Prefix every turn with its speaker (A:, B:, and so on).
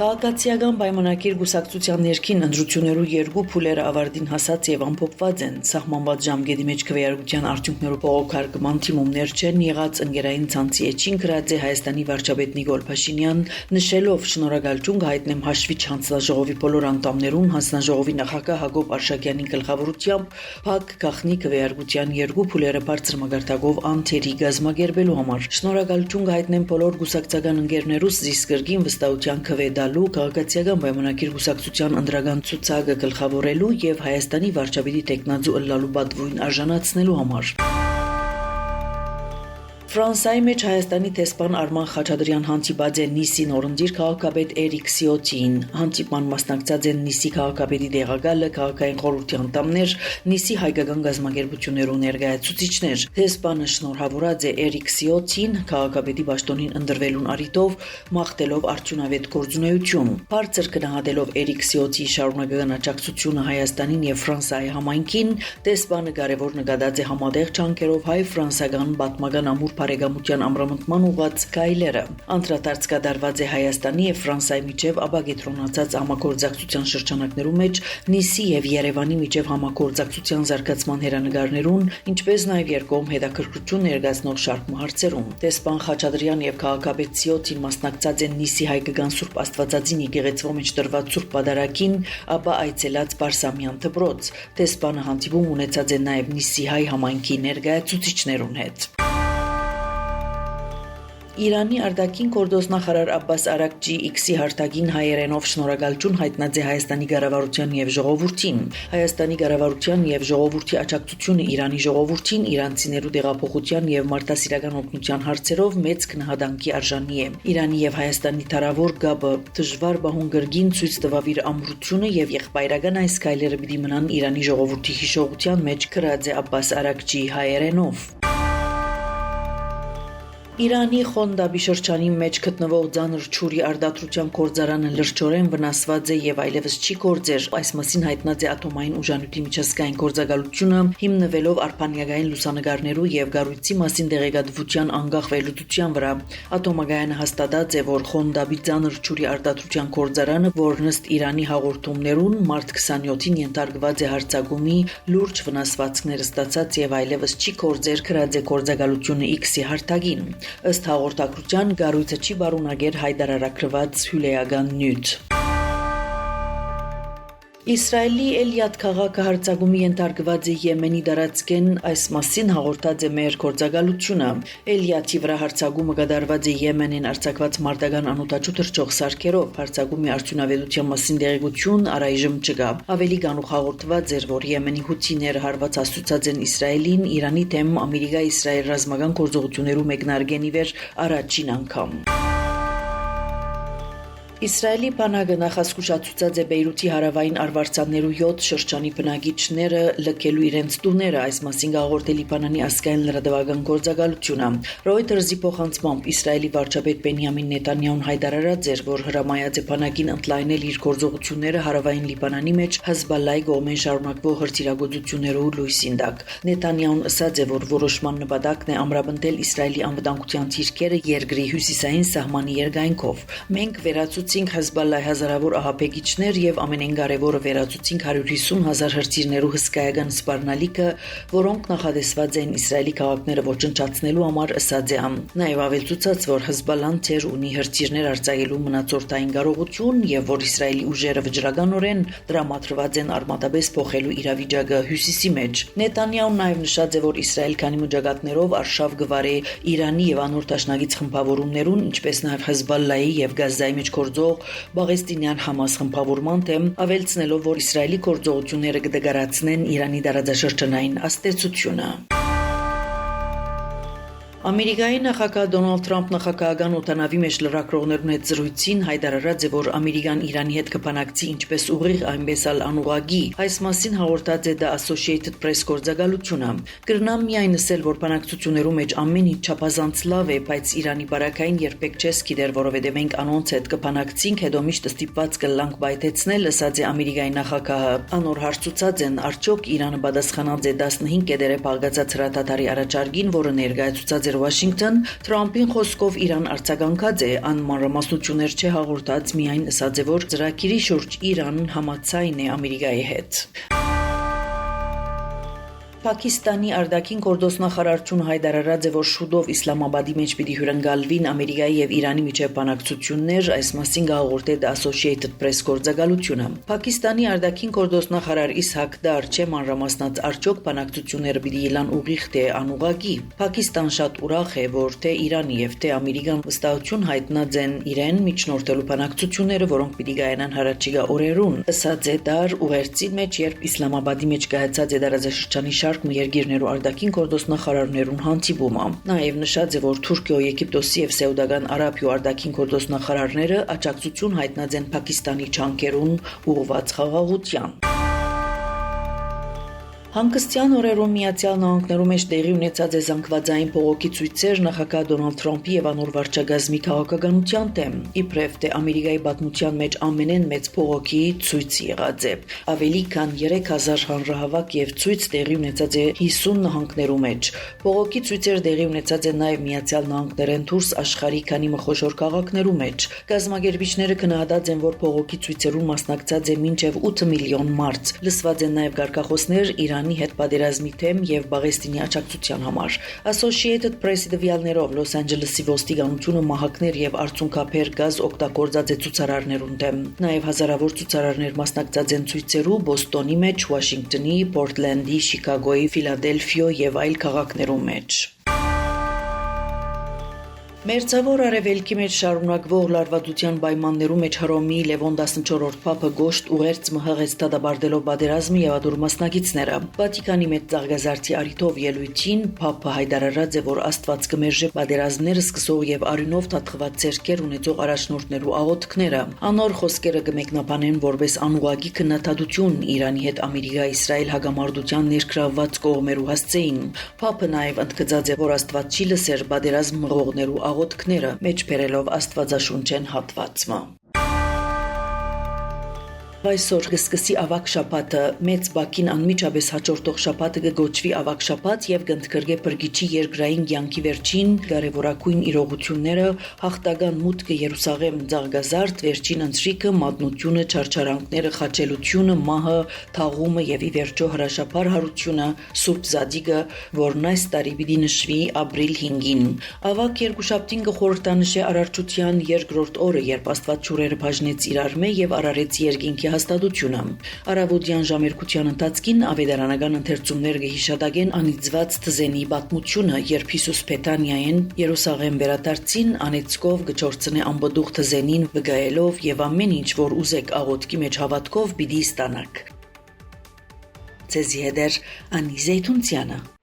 A: Քաղաքացիական պայմանագիր գուսակցության ներքին ընտրություններու երկու փուլերը ավարտին հասած եւ ամփոփված են։ Սահմանված ժամկետի մեջ քվեարկության արդյունքներով բողոքարկման թիմումներ չեն եղած ընկերային ցանցի էջին գրած է Հայաստանի վարչապետ Նիկոլ Փաշինյան, նշելով շնորհակալություն հայտնեմ հաշվիչ հանձնաժողովի բոլոր անդամներուն, հանձնաժողովի նախագահ Հակոբ Արշակյանի գլխավորությամբ փակ գաղտնի քվեարկության երկու փուլերը բարձր մակարդակով անթերի գազմագերբելու համար։ Շնորհակալություն հայտնեմ բոլոր գուսակցական ընկերներուս զիս կրկին վստահության քվեդալու քաղաքացիական պայմանագիր գուսակցության ընդրական ցուցակը գլխավորելու եւ Հայաստանի վարչապետի տեխնազու ըլլալու բադվույն արժանացնելու համար։ Ֆրանսիայի մեջ Հայաստանի տեսփան Արման Խաչատրյան հանդիպած է Նիսի նորընտիր քաղաքապետ Էրիկ Սիոտին։ Հանդիպման մասնակցած են Նիսի քաղաքապետի դեղակալը, քաղաքային խորհրդի անդամներ, Նիսի հայկական գազམ་ագերբություններու ներկայացուցիչներ։ Տեսփանը շնորհավորած է Էրիկ Սիոտին քաղաքապետի պաշտոնին ընտրվելուն առիթով, մաղթելով արդյունավետ գործունեություն։ Բարձր գնահատելով Էրիկ Սիոտի շարունակական աջակցությունը Հայաստանին եւ Ֆրանսիայի համայնքին, տեսփանը կարևոր նկատած է համատեղ ջանքերով հայ-ֆրանսիական պատմական ամուր բարեկամության ամրամտման ուղղված գայլերը։ Անդրադարձ կատարված է Հայաստանի եւ Ֆրանսիայի միջև ապագետրոնացած համագործակցության շրջանակներու մեջ Նիսի եւ Երևանի միջև համագործակցության զարգացման հերանեկարներուն, ինչպես նաեւ երկկողմ հետաքրքրություն ներկայացնող շարք հարցերում։ Տեսփան Խաչատրյան եւ քաղաքապետ Սիոտին մասնակցած են Նիսի հայկական Սուրբ Աստվածածին եկեղեցվո մեջ տրված Սուրբ Պատարագին, ապա այցելած Բարսամյան դպրոց։ Տեսփանը հանդիպում ունեցած է նաեւ Նիսի հայ համայնքի ներկայացուցիչներուն հետ։ Իրանի արտաքին գործոստ նախարար Աբբաս Արաքչի X-ի հարթակին հայերենով շնորհակալություն հայտնած է Հայաստանի կառավարության եւ ժողովրդին։ Հայաստանի կառավարության եւ ժողովրդի աջակցությունը Իրանի ժողովրդին իրանցիներու տեղափոխության եւ մարդասիրական օգնության հարցերով մեծ գնահատանքի արժանի է։ Իրանի եւ Հայաստանի թարավոր գաբը դժվար բահուն գրգին ցույց տվավ իր ամրությունը եւ եղբայրական այս քայլերը պիտի մնան Իրանի ժողովրդի հիշողության մեջ գրած է Աբբաս Արաքչի հայերենով։ Իրանի Խոնդաբի շրջանի մեջ գտնվող ձանր ճուրի արտադրության գործարանը լրջորեն վնասված է եւ այլևս չի գործեր։ Այս մասին հայտնած է ատոմային ուժանույթի միջազգային գործակալությունը, հիմնվելով արբանյակային լուսանկարներու եւ գառույցի մասին տեղեկատվության անկախ վերլուծության վրա։ Ատոմագայանը հաստատած է, որ Խոնդաբի ձանր ճուրի արտադրության գործարանը, որ ըստ Իրանի հաղորդումներուն մարտ 27-ին ենթարկված է հարձակումի, լուրջ վնասվածքներ ստացած եւ այլևս չի գործեր, գրած է գործակալությունը X-ի հարթակին։ Ըստ հաղորդակցության գառույցը չի բարունակեր հայտարարագրված հյուրեական նյութ։ Իսրայելի Էլիաթ քաղաքը հարձակումի ենթարկված է Եմենի դարածքեն, այս մասին հաղորդած է մեր գործակալությունը։ Էլիաթի վրա հարձակումը կատարված է Եմենին արձակված մարտական անօդաչու թռչող սարքերով, հարձակումի արդյունավետության մասին տեղեկություն առայժմ չկա։ Ավելի կանուխ հաղորդված էր, որ Եմենի հութիները հարված աստուծած են Իսրայելին Իրանի դեմ Ամերիկա-Իսրայել ռազմական գործողություններու մեկնարկեն ի վեր առաջին անգամ։ Իսրայելի բանակը նախազգուշացուցած է Բեյրութի հարավային արվարձաններու 7 շրջանի բնակիչները լքելու իրենց տուները, այս մասին հաղորդել Լիբանանի ազգային լրատվական գործակալությունը։ Reuters-ի փոխանցմամբ Իսրայելի վարչապետ Բենյամին Նետանյահուն հայտարարած էր, որ հրամայած է բանակին ընդլայնել իր գործողությունները հարավային Լիբանանի մեջ Հեզբոլլայի կողմեն շարունակվող հրթիռագործություններով լույսին տակ։ Նետանյահուն ասաց է, որ որոշման նպատակն է ամրապնդել Իսրայելի անվտանգության թիրքերը երկրի հյուսիսային սահմանի երկայնքով։ Մենք վերացուցինք Հեզբոլլայի հազարավոր ահաբեկիչներ եւ ամենակարևորը վերացուցինք 150,000 հրթիռներու հսկայական սպառնալիքը, որոնք նախադեсված են Իսրայելի քաղաքները ոչնչացնելու համար, ասաց է ամ։ Նաեւ ավելցուց, որ Հեզբոլլան թեր ունի հրթիռներ արձակելու մնացորդային կարողություն եւ որ Իսրայելի ուժերը վճռականորեն դրամատրված են արմատաբես փոխելու իրավիճակը հյուսիսի մեջ։ Նետանյահուն նաեւ նշած է, որ Իսրայել քանի մջակատներով արշավ գվարե Իրանի եւ անոր դաշնակից խմբավորումներուն, ինչպես նաեւ Հեզբոլլայի եւ Գազայի մեջ Բաղեստինյան Համաս խմբավորման դեմ, ավելցնելով, որ Իսրայելի գործողությունները կդգարացնեն Իրանի տարածաշրջանային աստեցությունը։ Ամերիկայի նախագահ Դոնալդ Թրամփ նախագահական օտանավի մեջ լրագրողներուն հետ զրույցին հայտարարած է, որ Ամերիկան Իրանի հետ կբանակցի ինչպես ուղիղ, այնպես էլ անուղղակի։ Այս մասին հաղորդած է The Associated Press գործակալությունը։ Կրնամ միայն ասել, որ բանակցություններու մեջ ամեն ինչ չափազանց լավ է, բայց Իրանի բարակային երբեք չես գիտեր, որովհետև մենք անոնց հետ կբանակցինք, հետո միշտ ստիպված կլանք բայթեցնել, ասաց է Ամերիկայի նախագահը։ Անոր հարցուցած են, արդյոք Իրանը պատասխանած է 15 կետերը բաղկացած հրադադարի առաջարկին, որը ներկայացուցած ասել Վաշինգտոն, Թրամփին խոսքով Իրան արձագանքած է, անմանրամասնություններ չէ հաղորդած, միայն ասած է, որ ծրագիրի շուրջ Իրանն համաձայն է Ամերիկայի հետ։ Պակիստանի արտաքին գործոստնախարարություն հայտարարած է, որ շուտով Իսլամաբադի մեջ պիտի հյուրընկալվին Ամերիկայի եւ Իրանի միջև բանակցություններ, այս մասին հաղորդել է Associated Press գործակալությունը։ Պակիստանի արտաքին գործոստնախարար Իսհակ Դար չէ մանրամասնած արդյոք բանակցությունները պիտի ելան ուղիղ թե անուղղակի։ Պակիստան շատ ուրախ է, որ թե Իրանի եւ թե Ամերիկան վստահություն հայտնած են իրեն միջնորդելու բանակցությունները, որոնք պիտի կայանան հառաջիկա օրերուն։ Ըսած է Դար ուղերձի մեջ, երբ Իսլամաբադի մեջ կայացած է դարաշրջանի շարք երկիրներու արտաքին գործոստնախարարներուն հանդիպումը։ Նաև նշած է, որ Թուրքիա, Եգիպտոսի եւ Սաուդական Արաբիա արտաքին գործոստնախարարները աջակցություն հայտնած են Պակիստանի ջանքերուն ուղղված խաղաղության։ Հանգստյան օրերում Միացյալ Նահանգներում մեջ տեղի ունեցած է զանգվածային փողոքի ցույցեր նախագահ Դոնալդ Թրամփի եւ անոր վարչագազմի քաղաքականության դեմ, իբրև թե Ամերիկայի պատմության մեջ ամենեն մեծ փողոքի ցույց եղած է։ Ավելի քան 3000 հանրահավաք եւ ցույց տեղի ունեցած է 50 նահանգներում մեջ։ Փողոքի ցույցեր տեղի ունեցած են նաեւ Միացյալ Նահանգներեն դուրս աշխարհի քանի խոշոր քաղաքներում մեջ։ Կազմակերպիչները գնահատած են, որ փողոքի ցույցերուն մասնակցած է մինչեւ 8 միլիոն մարդ։ Լսված են նաեւ կարգախոսներ Իրանի հետ պատերազմի թեմ եւ Պաղեստինի աջակցության համար։ Associated Press-ի տվյալներով Լոս Անջելեսի ոստիկանությունը մահակներ եւ արցունքաբեր գազ օգտագործած է ցուցարարներուն դեմ։ Նաեւ հազարավոր ցուցարարներ մասնակցած են ցույցերու Բոստոնի մեջ, Վաշինգտոնի, Պորտլենդի, Շիկագոյի, Ֆիլադելֆիա եւ այլ քաղաքներում մեջ։ Մերձավոր արևելքի մեջ շարունակվող լարվածության պայմաններում մեջ Հռոմի Լևոն 14-րդ Փափը գոշտ ուղերձ մհղեց դադարելով պատերազմը եւ ադուր մասնակիցները։ Վատիկանի մեծ զարգազարդի արիթով ելույթին Փափը հայտարարած է, որ Աստված կմերժե պատերազմները սկսող եւ արյունով թաթխված ցերկեր ունեցող առաջնորդներու աղոթքները։ Անոր խոսքերը կմեկնաբանեն որպես անուղակի քննադատություն Իրանի հետ Ամերիկա-Իսրայել հագամարտության ներգրավված կողմերու հասցեին։ Փափը նաեւ ընդգծած է, որ Աստված չի լսեր պատերազմ մղողներու աղոթքները մեջ բերելով Աստվածաշունչեն հատվածը։ Այսօր կսկսի ավակ շաբաթը, մեծ Բաքին անմիջապես հաջորդող շաբաթը կգոչվի ավակ շաբաթ եւ կընդգրկե բրգիչի երկրային կյանքի վերջին կարևորագույն իրողությունները, հաղթական մուտքը Երուսաղեմ զարգազարդ, վերջին ընթրիքը, մատնությունը, չարչարանքները, խաչելությունը, մահը, թաղումը եւ ի վերջո հրաշափար հարությունը, Սուրբ Զադիգը, որն այս տարի պիտի նշվի ապրիլ 5-ին։ Ավակ երկուշաբթին կխորհրդանշի արարչության երկրորդ օրը, երբ Աստված ջուրերը բաժնեց իրար մե եւ արարեց երկինքի հաստատությունը։ Արավոտյան ժամերկության ընթացքին ավետարանական ընթերցումներ կհիշատակեն անիծված թզենի պատմությունը, երբ Հիսուս Փեթանիային Երուսաղեմ վերադարձին անեծկով կճորցնե ամբդուղ թզենին վգայելով եւ ամեն ինչ որ ուզեք աղոթքի մեջ հավատքով պիտի ստանաք։ Ձեզի հետ Անի Զեյթունցյանը